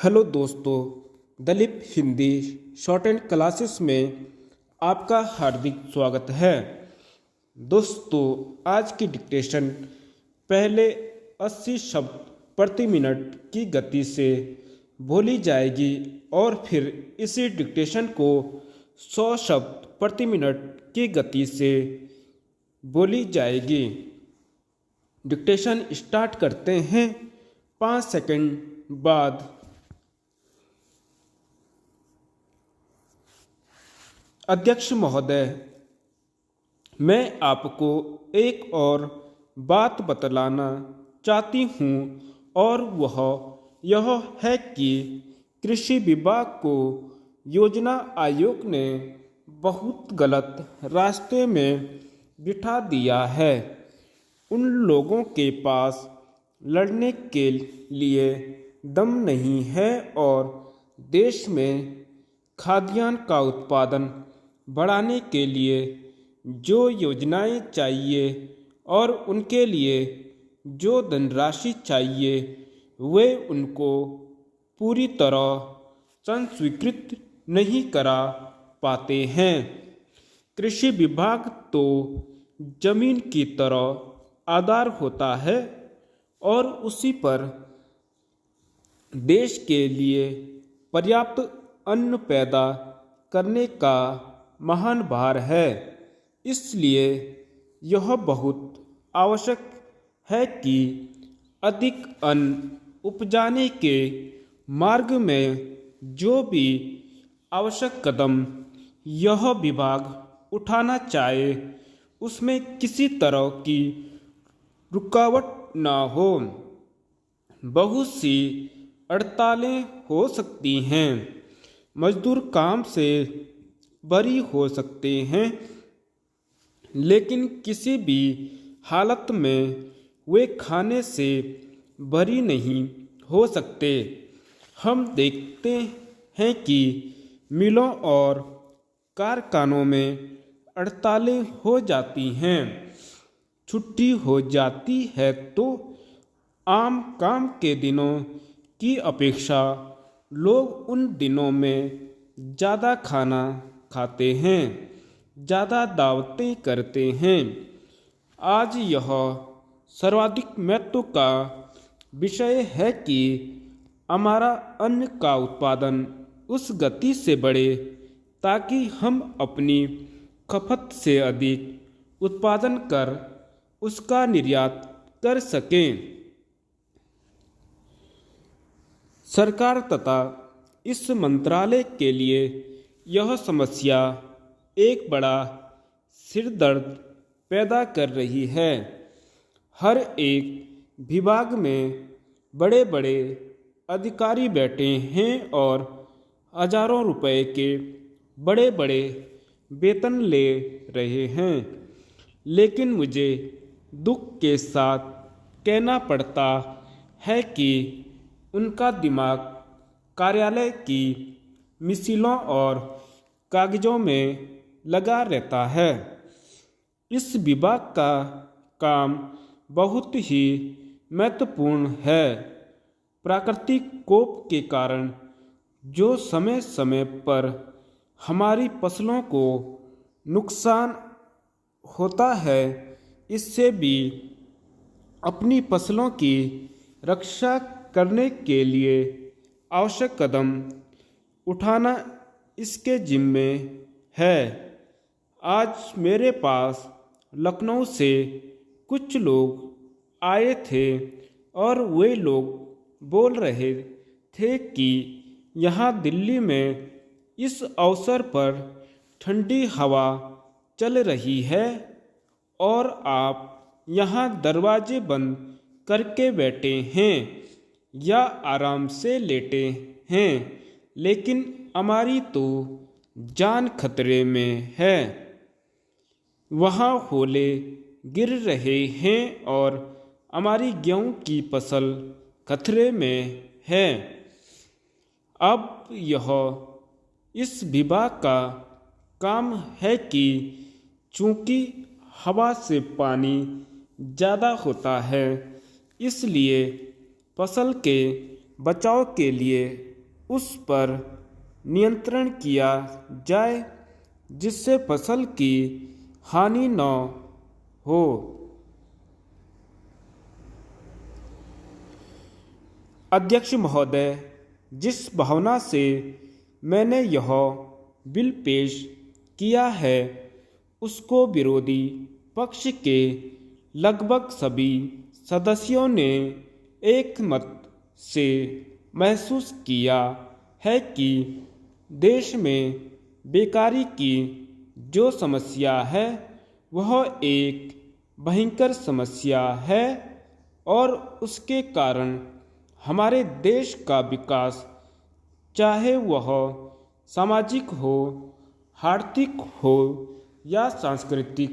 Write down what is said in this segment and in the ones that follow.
Hello दोस्तों, Dalip Hindi short and classes में आपका हार्दिक स्वागत है। दोस्तों, आज की डिक्टेशन पहले 80 शब्द प्रति मिनट की गति से बोली जाएगी और फिर इसी डिक्टेशन को 100 शब्द प्रति मिनट की गति से बोली जाएगी। डिक्टेशन स्टार्ट करते हैं 5 सेकंड बाद। अध्यक्ष महोदय, मैं आपको एक और बात बतलाना चाहती हूँ और वह यह है कि कृषि विभाग को योजना आयोग ने बहुत गलत रास्ते में बिठा दिया है। उन लोगों के पास लड़ने के लिए दम नहीं है और देश में खाद्यान्न का उत्पादन बढ़ाने के लिए जो योजनाएं चाहिए और उनके लिए जो धनराशि चाहिए वे उनको पूरी तरह स्वीकृत नहीं करा पाते हैं। कृषि विभाग तो जमीन की तरह आधार होता है और उसी पर देश के लिए पर्याप्त अन्न पैदा करने का महान भार है। इसलिए यह बहुत आवश्यक है कि अधिक अन्न उपजाने के मार्ग में जो भी आवश्यक कदम यह विभाग उठाना चाहे उसमें किसी तरह की रुकावट न हो। बहुत सी हड़तालें हो सकती हैं, मजदूर काम से बरी हो सकते हैं, लेकिन किसी भी हालत में वे खाने से बरी नहीं हो सकते। हम देखते हैं कि मिलों और कारखानों में हड़तालें हो जाती हैं, छुट्टी हो जाती है तो आम काम के दिनों की अपेक्षा लोग उन दिनों में ज़्यादा खाना खाते हैं, ज़्यादा दावतें करते हैं। आज यह सर्वाधिक महत्व का विषय है कि हमारा अन्न का उत्पादन उस गति से बढ़े ताकि हम अपनी खपत से अधिक उत्पादन कर उसका निर्यात कर सकें। सरकार तथा इस मंत्रालय के लिए यह समस्या एक बड़ा सिरदर्द पैदा कर रही है। हर एक विभाग में बड़े बड़े अधिकारी बैठे हैं और हजारों रुपए के बड़े बड़े वेतन ले रहे हैं, लेकिन मुझे दुख के साथ कहना पड़ता है कि उनका दिमाग कार्यालय की मिसिलों और कागजों में लगा रहता है। इस विभाग का काम बहुत ही महत्वपूर्ण है। प्राकृतिक कोप के कारण जो समय समय पर हमारी फसलों को नुकसान होता है, इससे भी अपनी फसलों की रक्षा करने के लिए आवश्यक कदम उठाना इसके जिम्मे है। आज मेरे पास लखनऊ से कुछ लोग आए थे और वे लोग बोल रहे थे कि यहाँ दिल्ली में इस अवसर पर ठंडी हवा चल रही है और आप यहाँ दरवाजे बंद करके बैठे हैं या आराम से लेटे हैं, लेकिन हमारी तो जान खतरे में है। वहाँ ओले गिर रहे हैं और हमारी गेहूं की फसल खतरे में है। अब यह इस विभाग का काम है कि चूंकि हवा से पानी ज़्यादा होता है, इसलिए फसल के बचाव के लिए उस पर नियंत्रण किया जाए जिससे फसल की हानि न हो। अध्यक्ष महोदय, जिस भावना से मैंने यह बिल पेश किया है उसको विरोधी पक्ष के लगभग सभी सदस्यों ने एक मत से महसूस किया है कि देश में बेकारी की जो समस्या है वह एक भयंकर समस्या है और उसके कारण हमारे देश का विकास, चाहे वह सामाजिक हो, आर्थिक हो या सांस्कृतिक,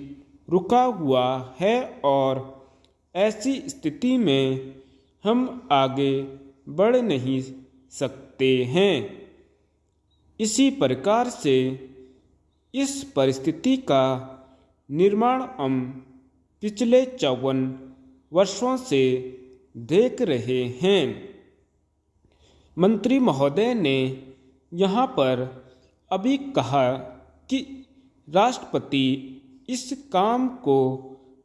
रुका हुआ है और ऐसी स्थिति में हम आगे बढ़ नहीं सकते हैं। इसी प्रकार से इस परिस्थिति का निर्माण हम पिछले 54 वर्षों से देख रहे हैं। मंत्री महोदय ने यहाँ पर अभी कहा कि राष्ट्रपति इस काम को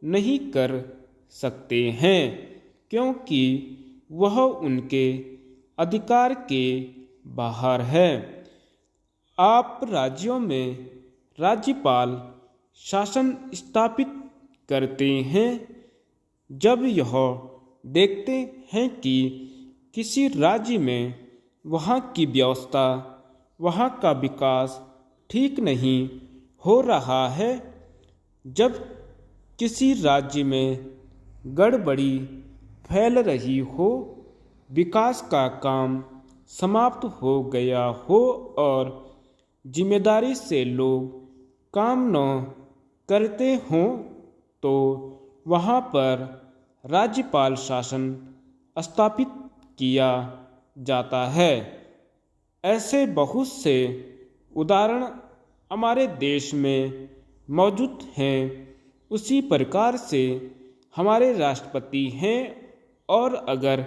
नहीं कर सकते हैं क्योंकि वह उनके अधिकार के बाहर है। आप राज्यों में राज्यपाल शासन स्थापित करते हैं जब यह देखते हैं कि किसी राज्य में वहाँ की व्यवस्था, वहाँ का विकास ठीक नहीं हो रहा है, जब किसी राज्य में गड़बड़ी फैल रही हो, विकास का काम समाप्त हो गया हो और जिम्मेदारी से लोग काम न करते हों, तो वहाँ पर राज्यपाल शासन स्थापित किया जाता है। ऐसे बहुत से उदाहरण हमारे देश में मौजूद हैं। उसी प्रकार से हमारे राष्ट्रपति हैं और अगर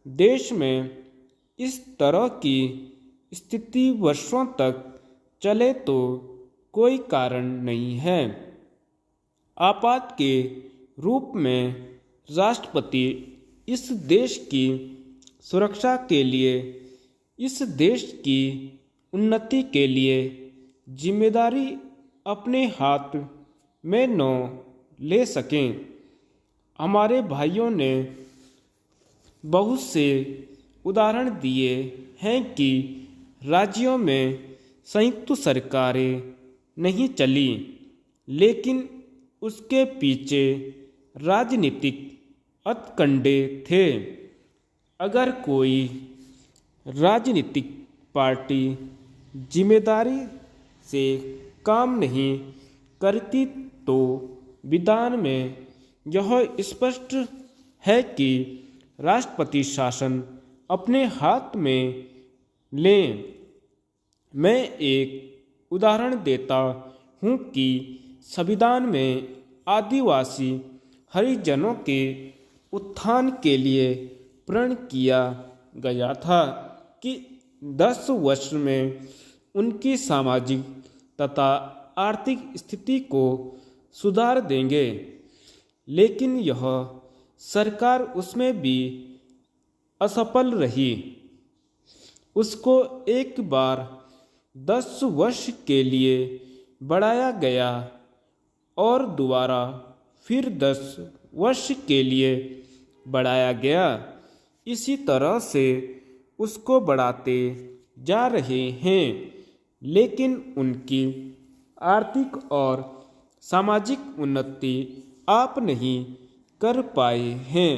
देश में इस तरह की स्थिति वर्षों तक चले तो कोई कारण नहीं है। आपात के रूप में राष्ट्रपति इस देश की सुरक्षा के लिए, इस देश की उन्नति के लिए जिम्मेदारी अपने हाथ में न ले सकें। हमारे भाइयों ने बहुत से उदाहरण दिए हैं कि राज्यों में संयुक्त सरकारें नहीं चली, लेकिन उसके पीछे राजनीतिक हथकंडे थे। अगर कोई राजनीतिक पार्टी जिम्मेदारी से काम नहीं करती तो विधान में यह स्पष्ट है कि राष्ट्रपति शासन अपने हाथ में लें। मैं एक उदाहरण देता हूँ कि संविधान में आदिवासी हरिजनों के उत्थान के लिए प्रण किया गया था कि 10 वर्ष में उनकी सामाजिक तथा आर्थिक स्थिति को सुधार देंगे, लेकिन यह सरकार उसमें भी असफल रही। उसको एक बार 10 वर्ष के लिए बढ़ाया गया और दोबारा फिर 10 वर्ष के लिए बढ़ाया गया। इसी तरह से उसको बढ़ाते जा रहे हैं, लेकिन उनकी आर्थिक और सामाजिक उन्नति आप नहीं कर पाए हैं।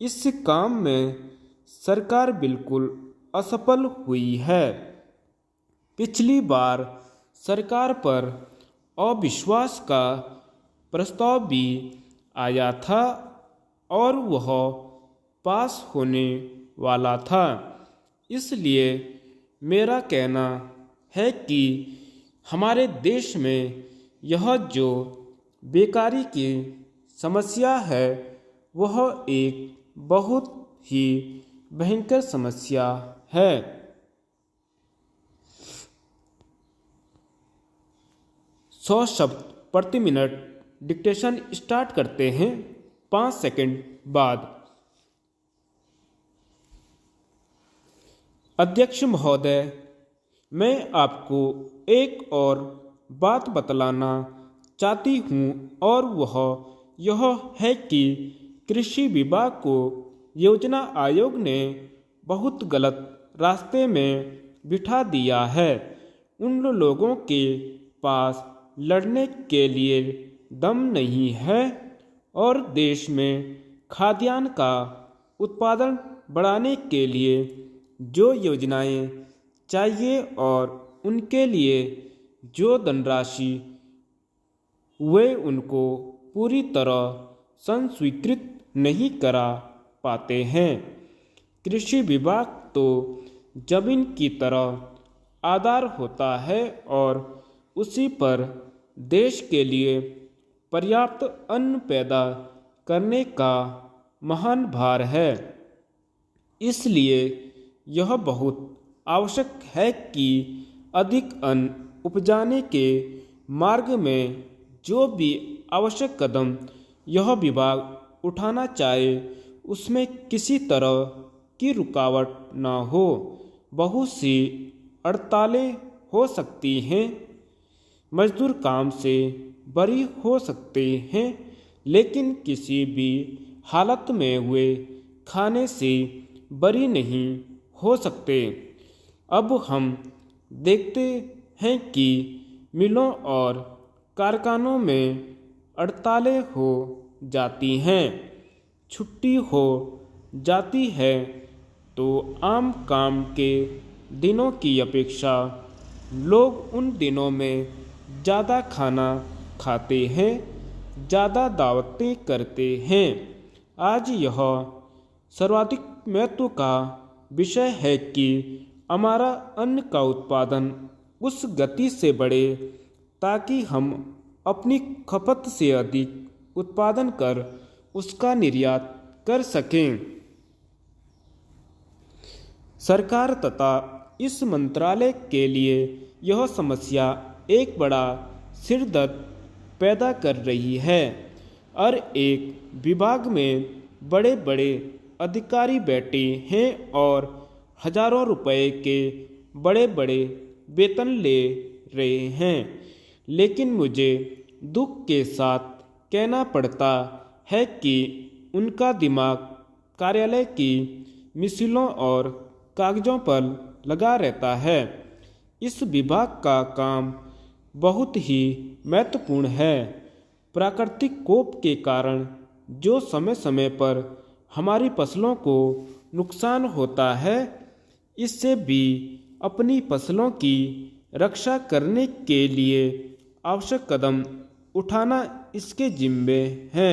इस काम में सरकार बिल्कुल असफल हुई है। पिछली बार सरकार पर अविश्वास का प्रस्ताव भी आया था और वह पास होने वाला था। इसलिए मेरा कहना है कि हमारे देश में यह जो बेकारी की समस्या है वह एक बहुत ही भयंकर समस्या है। 100 शब्द प्रति मिनट डिक्टेशन स्टार्ट करते हैं 5 सेकंड बाद। अध्यक्ष महोदय, मैं आपको एक और बात बतलाना चाहती हूँ और वह यह है कि कृषि विभाग को योजना आयोग ने बहुत गलत रास्ते में बिठा दिया है। उन लोगों के पास लड़ने के लिए दम नहीं है और देश में खाद्यान्न का उत्पादन बढ़ाने के लिए जो योजनाएं चाहिए और उनके लिए जो धनराशि वे उनको पूरी तरह संस्वीकृत नहीं करा पाते हैं। कृषि विभाग तो जमीन की तरह आधार होता है और उसी पर देश के लिए पर्याप्त अन्न पैदा करने का महान भार है। इसलिए यह बहुत आवश्यक है कि अधिक अन्न उपजाने के मार्ग में जो भी आवश्यक कदम यह विभाग उठाना चाहे उसमें किसी तरह की रुकावट न हो। बहुत सी हड़तालें हो सकती हैं, मजदूर काम से बरी हो सकते हैं, लेकिन किसी भी हालत में वे खाने से बरी नहीं हो सकते। अब हम देखते हैं कि मिलों और कारखानों में हड़तालें हो जाती हैं, छुट्टी हो जाती है, तो आम काम के दिनों की अपेक्षा लोग उन दिनों में ज़्यादा खाना खाते हैं, ज़्यादा दावतें करते हैं। आज यह सर्वाधिक महत्व का विषय है कि हमारा अन्न का उत्पादन उस गति से बढ़े ताकि हम अपनी खपत से अधिक उत्पादन कर उसका निर्यात कर सकें। सरकार तथा इस मंत्रालय के लिए यह समस्या एक बड़ा सिरदर्द पैदा कर रही है। हर एक विभाग में बड़े बड़े अधिकारी बैठे हैं और हजारों रुपए के बड़े बड़े वेतन ले रहे हैं, लेकिन मुझे दुख के साथ कहना पड़ता है कि उनका दिमाग कार्यालय की मिसलों और कागजों पर लगा रहता है। इस विभाग का काम बहुत ही महत्वपूर्ण है। प्राकृतिक कोप के कारण जो समय समय पर हमारी फसलों को नुकसान होता है, इससे भी अपनी फसलों की रक्षा करने के लिए आवश्यक कदम उठाना इसके जिम्मे है।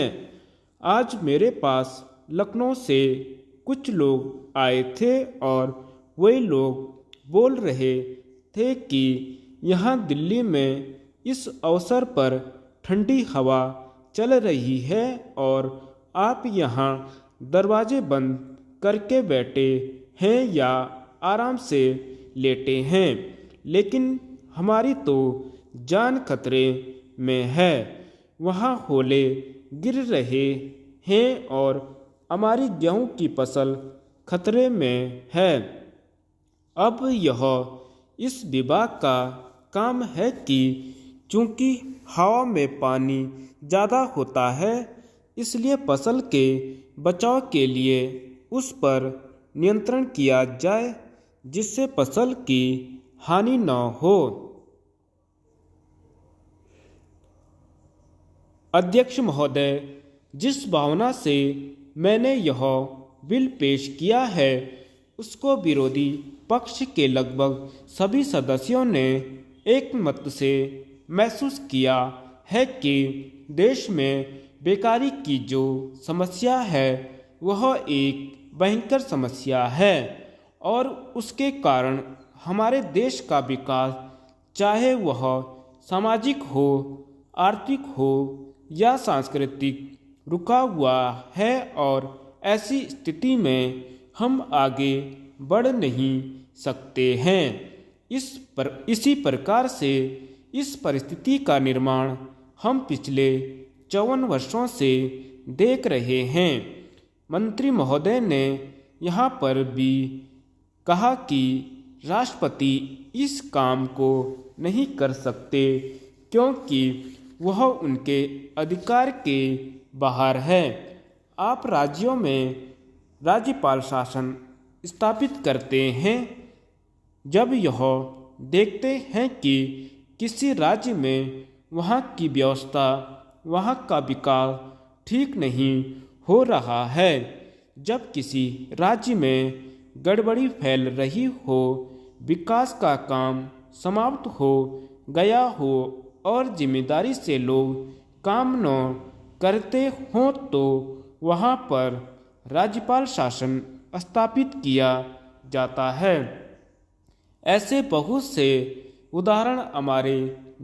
आज मेरे पास लखनऊ से कुछ लोग आए थे और वही लोग बोल रहे थे कि यहाँ दिल्ली में इस अवसर पर ठंडी हवा चल रही है और आप यहाँ दरवाजे बंद करके बैठे हैं या आराम से लेटे हैं, लेकिन हमारी तो जान खतरे में है। वहाँ ओले गिर रहे हैं और हमारी गेहूं की फसल खतरे में है। अब यह इस विभाग का काम है कि चूंकि हवा में पानी ज़्यादा होता है, इसलिए फसल के बचाव के लिए उस पर नियंत्रण किया जाए जिससे फसल की हानि न हो। अध्यक्ष महोदय, जिस भावना से मैंने यह बिल पेश किया है उसको विरोधी पक्ष के लगभग सभी सदस्यों ने एक मत से महसूस किया है कि देश में बेकारी की जो समस्या है वह एक भयंकर समस्या है और उसके कारण हमारे देश का विकास, चाहे वह सामाजिक हो, आर्थिक हो या सांस्कृतिक, रुका हुआ है और ऐसी स्थिति में हम आगे बढ़ नहीं सकते हैं। इसी प्रकार से इस परिस्थिति का निर्माण हम पिछले 54 वर्षों से देख रहे हैं। मंत्री महोदय ने यहाँ पर भी कहा कि राष्ट्रपति इस काम को नहीं कर सकते क्योंकि वह उनके अधिकार के बाहर है। आप राज्यों में राज्यपाल शासन स्थापित करते हैं जब यह देखते हैं कि किसी राज्य में वहाँ की व्यवस्था, वहाँ का विकास ठीक नहीं हो रहा है, जब किसी राज्य में गड़बड़ी फैल रही हो, विकास का काम समाप्त हो गया हो और जिम्मेदारी से लोग काम न करते हों तो वहाँ पर राज्यपाल शासन स्थापित किया जाता है। ऐसे बहुत से उदाहरण हमारे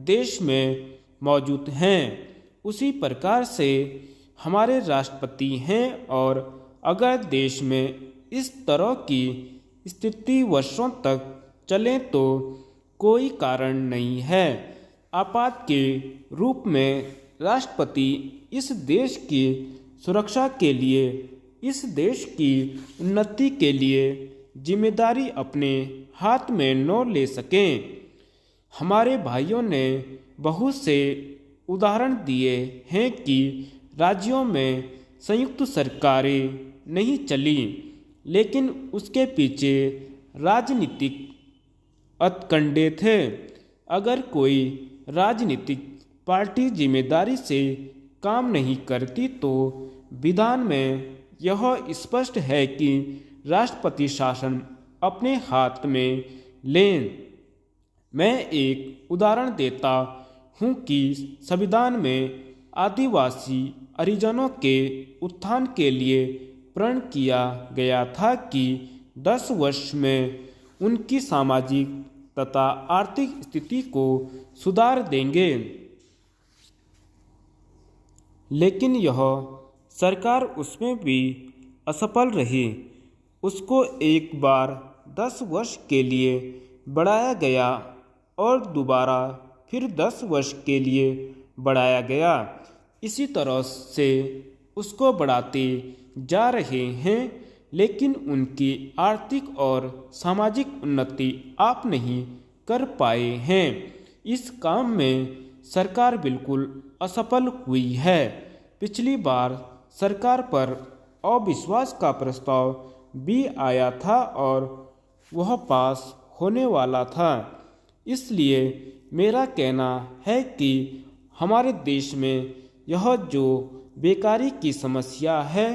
देश में मौजूद हैं। उसी प्रकार से हमारे राष्ट्रपति हैं और अगर देश में इस तरह की स्थिति वर्षों तक चले तो कोई कारण नहीं है। आपात के रूप में राष्ट्रपति इस देश की सुरक्षा के लिए, इस देश की उन्नति के लिए जिम्मेदारी अपने हाथ में न ले सकें। हमारे भाइयों ने बहुत से उदाहरण दिए हैं कि राज्यों में संयुक्त सरकारें नहीं चली, लेकिन उसके पीछे राजनीतिक हथकंडे थे। अगर कोई राजनीतिक पार्टी जिम्मेदारी से काम नहीं करती तो विधान में यह स्पष्ट है कि राष्ट्रपति शासन अपने हाथ में लें। मैं एक उदाहरण देता हूँ कि संविधान में आदिवासी हरिजनों के उत्थान के लिए प्रण किया गया था कि 10 वर्ष में उनकी सामाजिक तथा आर्थिक स्थिति को सुधार देंगे, लेकिन यह सरकार उसमें भी असफल रही। उसको एक बार 10 वर्ष के लिए बढ़ाया गया और दोबारा फिर 10 वर्ष के लिए बढ़ाया गया। इसी तरह से उसको बढ़ाते जा रहे हैं, लेकिन उनकी आर्थिक और सामाजिक उन्नति आप नहीं कर पाए हैं। इस काम में सरकार बिल्कुल असफल हुई है। पिछली बार सरकार पर अविश्वास का प्रस्ताव भी आया था और वह पास होने वाला था। इसलिए मेरा कहना है कि हमारे देश में यह जो बेकारी की समस्या है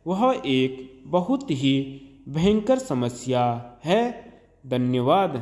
वह एक बहुत ही भयंकर समस्या है। धन्यवाद।